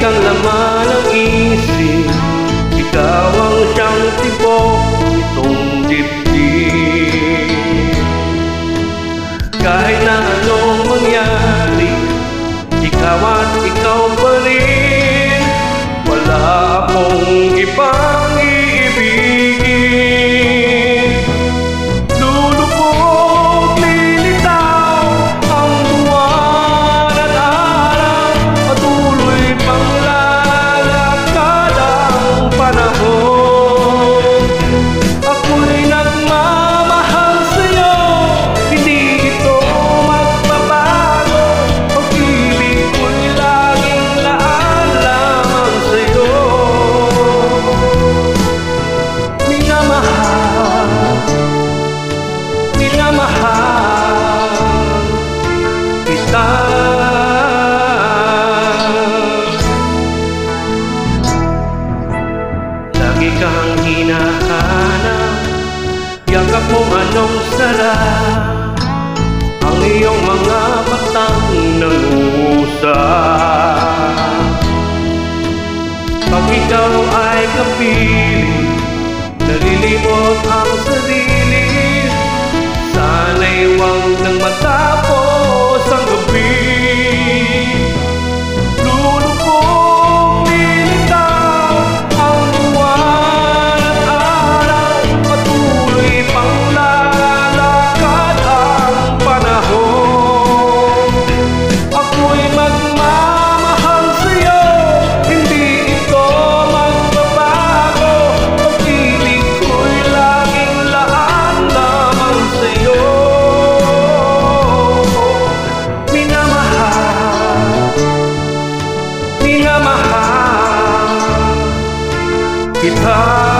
kang laman ng isip, ikaw ang siyang tibok nitong dibdib. Kahit na anong mangyari, ikaw at ikaw pa rin, wala akong ibang iibigin. Lulubog, lilitaw ang buwan at araw, patuloy pang lalakad ang panahon. Ako'y nagmamahal sa'yo, hindi ito magbabago. Pag-ibig ko'y laging laan lamang sa'yo. Minamahal kita. Lagi kang hinahanap, yakap mo anong sarap, ang iyong mga matang nangusap. Pag ikaw ay kapiling, nalilimot ang sarili, sana'y huwag nang matapos ang gabi. Lulubog, lilitaw ang buwan at araw, patuloy pang lalakad ang panahon. Ako'y magmamahal sa'yo, hindi ito magbabago. Pag-ibig ko'y laging laan lamang sa'yo. Minamahal kita.